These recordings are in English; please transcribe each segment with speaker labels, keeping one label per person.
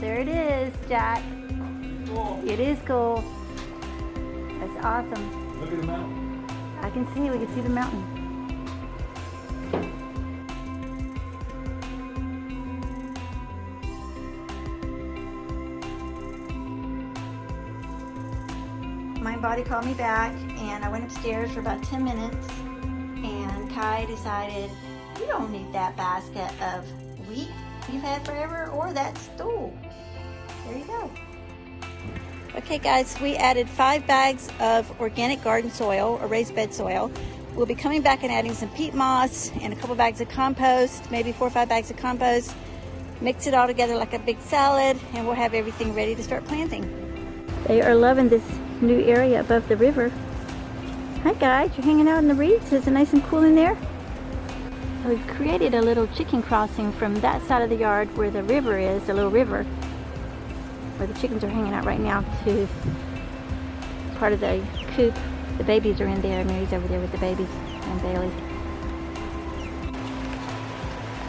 Speaker 1: there it is, Jack.
Speaker 2: Cool.
Speaker 1: It is cool. That's awesome.
Speaker 2: Look at the mountain.
Speaker 1: I can see, we can see the mountain. My body called me back and I went upstairs for about 10 minutes and Kai decided, you don't need that basket of wheat you've had forever or that stool. There you go. Okay guys, we added 5 bags of organic garden soil or raised bed soil. We'll be coming back and adding some peat moss and a couple bags of compost, maybe 4 or 5 bags of compost. Mix it all together like a big salad and we'll have everything ready to start planting. They are loving this new area above the river. Hi guys, you're hanging out in the reeds. Is it nice and cool in there? We've created a little chicken crossing from that side of the yard where the river is, the little river, where the chickens are hanging out right now, to part of the coop. The babies are in there. Mary's over there with the babies and Bailey.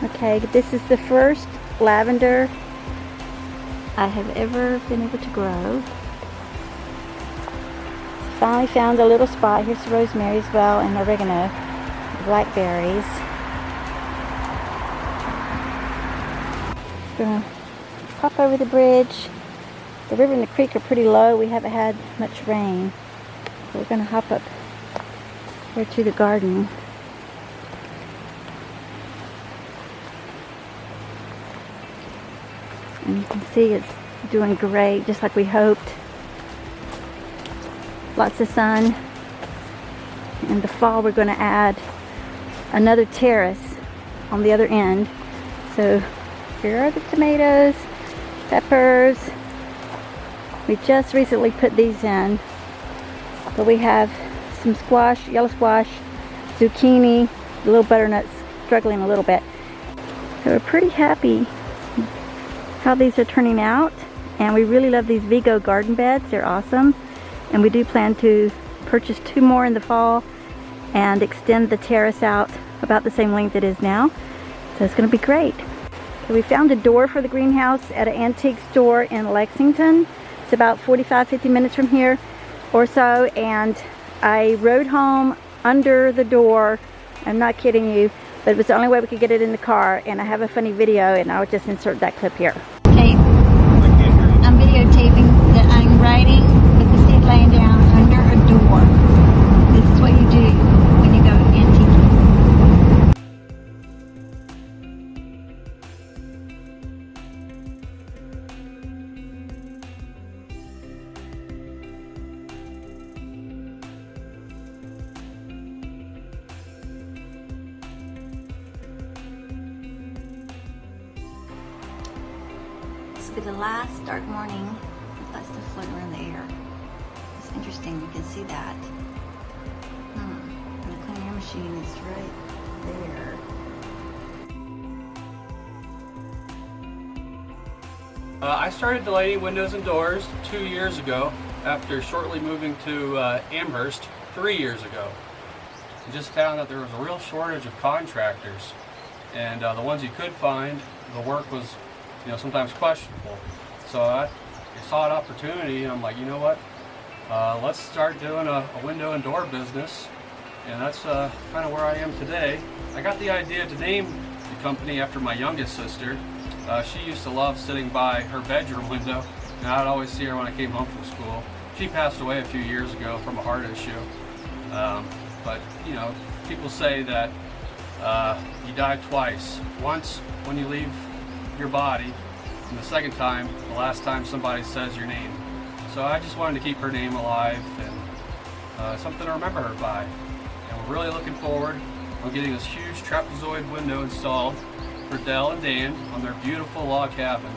Speaker 1: Okay, this is the first lavender I have ever been able to grow. Finally found a little spot. Here's the rosemary as well and oregano, blackberries. Gonna pop over the bridge. The river and the creek are pretty low. We haven't had much rain. So we're gonna hop up here to the garden. And you can see it's doing great, just like we hoped. Lots of sun. In the fall we're going to add another terrace on the other end. So here are the tomatoes, peppers. We just recently put these in. But we have some squash, yellow squash, zucchini, the little butternuts struggling a little bit. So we're pretty happy how these are turning out. And we really love these Vigo garden beds. They're awesome. And we do plan to purchase 2 more in the fall and extend the terrace out about the same length it is now. So it's going to be great. So we found a door for the greenhouse at an antique store in Lexington. It's about 45-50 minutes from here or so. And I rode home under the door. I'm not kidding you, but it was the only way we could get it in the car. And I have a funny video and I'll just insert that clip here. Okay, I'm videotaping that I'm riding laying down under a door. This is what you do when you go antiquing. This will be the last dark morning with lots of floating around the air. Interesting, you can see that. And the clean air machine is right there.
Speaker 3: I started Delaney Windows and Doors 2 years ago after shortly moving to Amherst 3 years ago. I just found that there was a real shortage of contractors, and the ones you could find, the work was, sometimes questionable. So I saw an opportunity, and I'm like, you know what? Let's start doing a window and door business, and that's kind of where I am today. I got the idea to name the company after my youngest sister. She used to love sitting by her bedroom window, and I'd always see her when I came home from school. She passed away a few years ago from a heart issue, but people say that you die twice. Once when you leave your body, and the second time, the last time somebody says your name. So I just wanted to keep her name alive and something to remember her by. And we're really looking forward on getting this huge trapezoid window installed for Dell and Dan on their beautiful log cabin.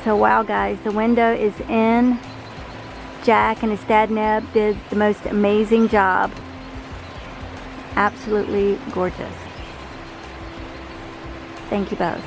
Speaker 1: So wow guys, the window is in. Jack and his dad Neb did the most amazing job. Absolutely gorgeous. Thank you both.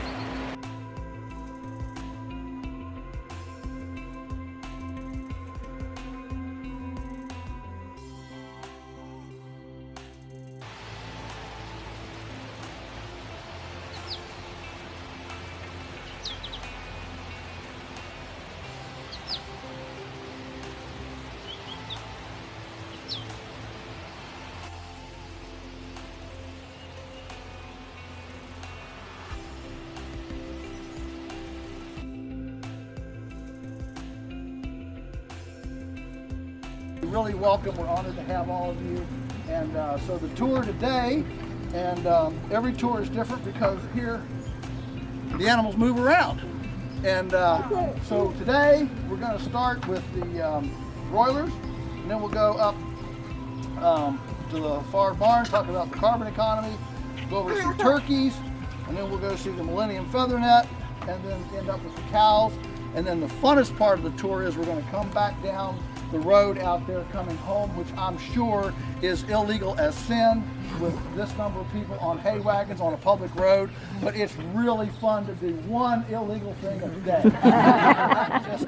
Speaker 2: Really welcome. We're honored to have all of you. And so the tour today, and every tour is different because here the animals move around. And so today we're going to start with the broilers, and then we'll go up to the far barn, talk about the carbon economy, go over some turkeys, and then we'll go see the Millennium Feather Net, and then end up with the cows. And then the funnest part of the tour is we're going to come back down the road out there coming home, which I'm sure is illegal as sin with this number of people on hay wagons on a public road, but it's really fun to do one illegal thing a day.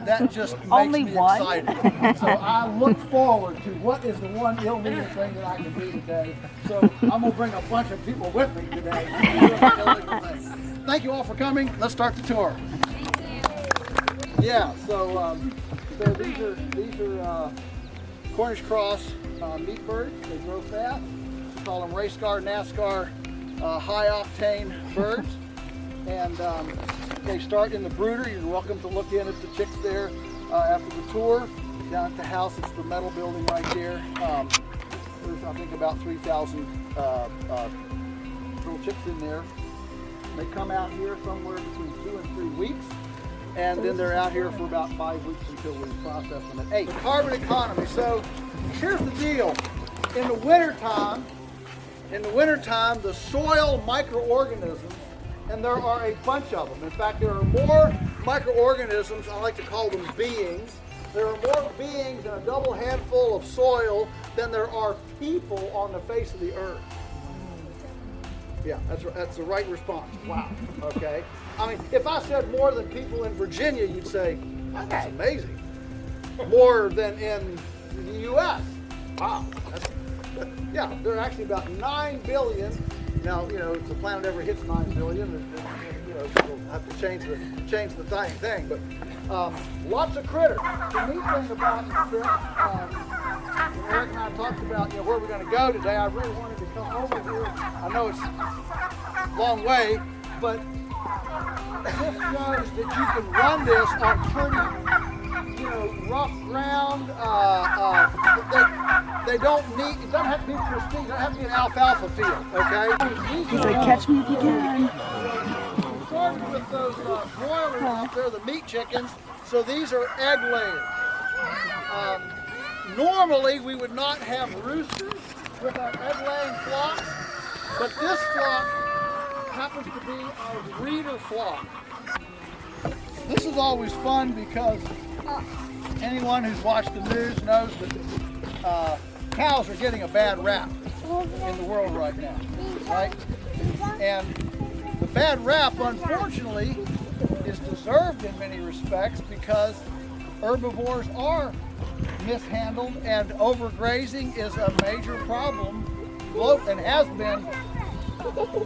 Speaker 2: that just makes
Speaker 1: Only
Speaker 2: me
Speaker 1: one?
Speaker 2: excited. So I look forward to what is the one illegal thing that I can do today. So I'm going to bring a bunch of people with me today. Thank you all for coming. Let's start the tour. Yeah, so these are Cornish cross meat birds. They grow fast. We call them race car, NASCAR, high octane birds. And they start in the brooder. You're welcome to look in at the chicks there after the tour. Down at the house, it's the metal building right there. There's I think about 3,000 little chicks in there. They come out here somewhere between 2 and 3 weeks. And then they're out here for about 5 weeks until we process them at 8. The carbon economy. So here's the deal. In the wintertime, the soil microorganisms, and there are a bunch of them. In fact, there are more microorganisms, I like to call them beings. There are more beings in a double handful of soil than there are people on the face of the earth. Yeah, that's the right response. Wow. Okay. I mean, if I said more than people in Virginia, you'd say, that's amazing. More than in the U.S. Wow. Yeah, there are actually about 9 billion. Now, you know, if the planet ever hits 9 billion, you know, we'll have to change the thing. But lots of critters. The neat thing about this, Eric and I talked about, you know, where we're going to go today. I really wanted to come over here. I know it's a long way, but this shows that you can run this on pretty, you know, rough ground. They don't need, it doesn't have to be pristine, it doesn't have to be an alfalfa field, okay?
Speaker 1: He's like, catch me if you can.
Speaker 2: Starting with those broilers out there, the meat chickens. So these are egg layers. Normally we would not have roosters with our egg laying flocks, but this flock happens to be our breeder flock. This is always fun because anyone who's watched the news knows that cows are getting a bad rap in the world right now, right? And the bad rap, unfortunately, is deserved in many respects because herbivores are mishandled and overgrazing is a major problem and has been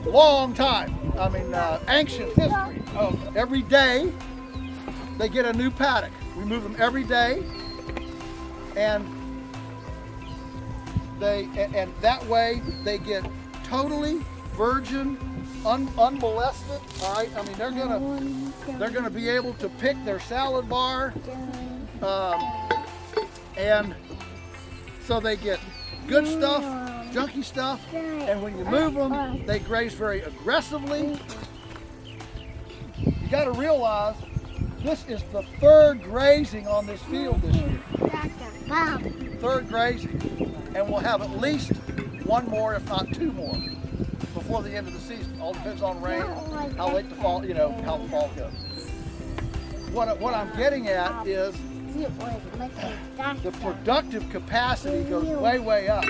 Speaker 2: long time. I mean, ancient history. Every day they get a new paddock. We move them every day, and that way they get totally virgin, unmolested. All right. I mean, they're gonna be able to pick their salad bar, and so they get good stuff, junky stuff, and when you move them, they graze very aggressively. You got to realize this is the third grazing on this field this year. Third grazing, and we'll have at least one more, if not 2 more, before the end of the season. All depends on rain, how late the fall, you know, how the fall goes. what I'm getting at is the productive capacity goes way up.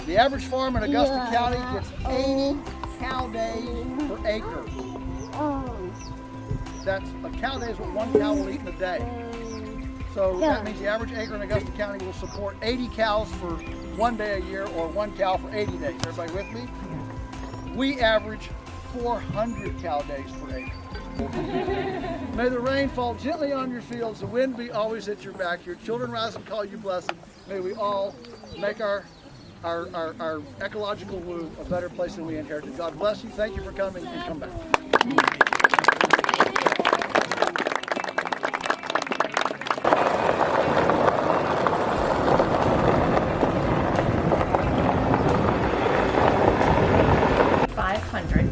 Speaker 2: The average farm in Augusta County gets 80 cow days per acre. That's a cow day is what one cow will eat in a day. So that means the average acre in Augusta County will support 80 cows for 1 day a year, or 1 cow for 80 days. Everybody with me? We average 400 cow days per acre. May the rain fall gently on your fields, the wind be always at your back, your children rise and call you blessed. May we all make our ecological womb a better place than we inherited. God bless you. Thank you for coming, and come back.
Speaker 4: 500.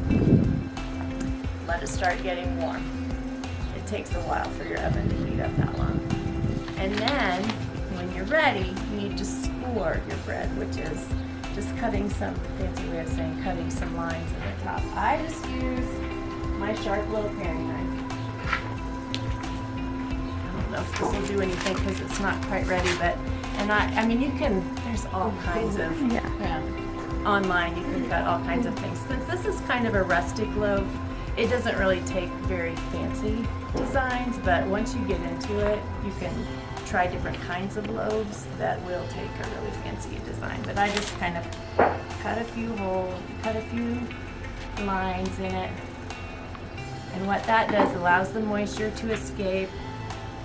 Speaker 4: Let it start getting warm. It takes a while for your oven to heat up that long. And then, when you're ready, you need to score your bread, which is just cutting some, fancy way of saying cutting some lines in the top. I just use my sharp little paring knife. I don't know if this will do anything because it's not quite ready, but, and I mean, you can, there's all kinds of, online you can cut all kinds of things. Since this is kind of a rustic loaf, it doesn't really take very fancy designs, but once you get into it, you can try different kinds of loaves that will take a really fancy design. But I just kind of cut a few holes, cut a few lines in it. And what that does, allows the moisture to escape,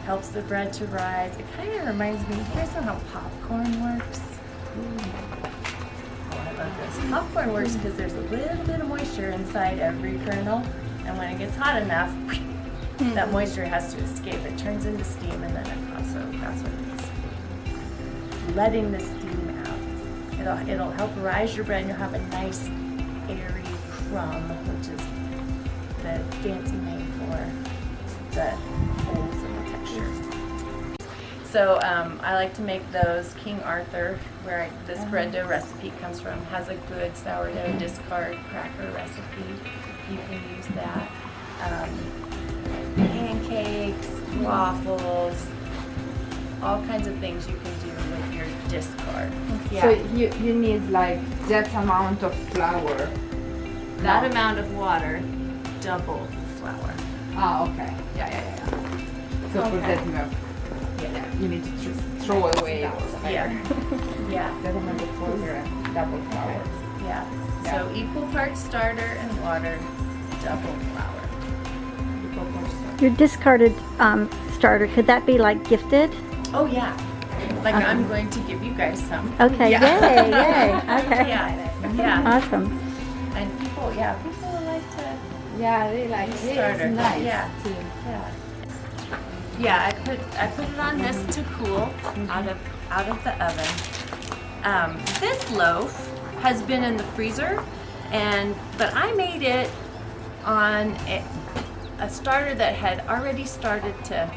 Speaker 4: helps the bread to rise. It kind of reminds me, you guys know how popcorn works? Oh, I love this. Popcorn works because there's a little bit of moisture inside every kernel, and when it gets hot enough, that moisture has to escape. It turns into steam, and then it pops. So that's what it is. Letting the steam out. It'll help rise your bread, and you'll have a nice airy crumb, which is the fancy name for the holes in the texture. So I like to make those. King Arthur, where this bread dough recipe comes from, has a good sourdough discard cracker recipe. You can use that. Pancakes, waffles, all kinds of things you can do with your discard. Yeah.
Speaker 5: So you need like that amount of flour.
Speaker 4: That amount of water, double flour.
Speaker 5: Ah, okay. Yeah. So for that milk, you need to throw away.
Speaker 4: Yeah.
Speaker 5: That amount of water and double flour.
Speaker 4: Yeah. So equal parts starter and water, double flour.
Speaker 1: Your discarded starter, could that be like gifted?
Speaker 4: Oh yeah. Like I'm going to give you guys some.
Speaker 1: Okay, yay. Okay.
Speaker 4: Yeah.
Speaker 1: Awesome.
Speaker 4: And people like to
Speaker 5: Yeah, they like it.
Speaker 4: starter.
Speaker 5: It's nice
Speaker 4: Yeah.
Speaker 5: too.
Speaker 4: Yeah, I put it on this to cool out of the oven. This loaf has been in the freezer, but I made it on a starter that had already started to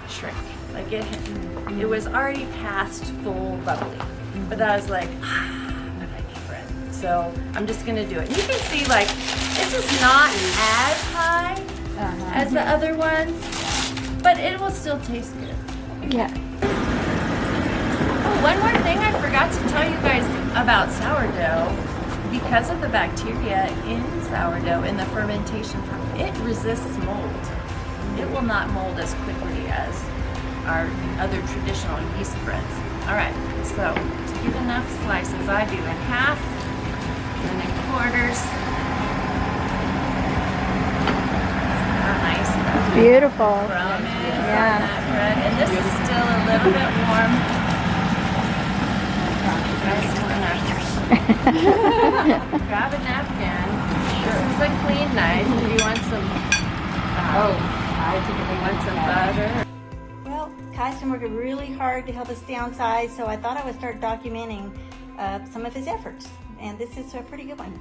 Speaker 4: shrink. Like it was already past full bubbly. But I was like, but I need bread. So I'm just gonna do it. And you can see like this is not as high as the other one, but it will still taste good.
Speaker 1: Yeah.
Speaker 4: Oh, one more thing I forgot to tell you guys about sourdough. Because of the bacteria in sourdough, in the fermentation part, it resists mold. It will not mold as quickly as our other traditional yeast breads. All right, so to get enough slices, I do in half and in quarters. Nice.
Speaker 1: Beautiful.
Speaker 4: Crumb is on
Speaker 1: Yeah.
Speaker 4: that bread, and this is still a little bit warm. Grab a napkin. This is a clean knife. If you want some,
Speaker 5: I think
Speaker 4: you want some butter.
Speaker 1: Well, Kai's been working really hard to help us downsize, so I thought I would start documenting some of his efforts. And this is a pretty good one.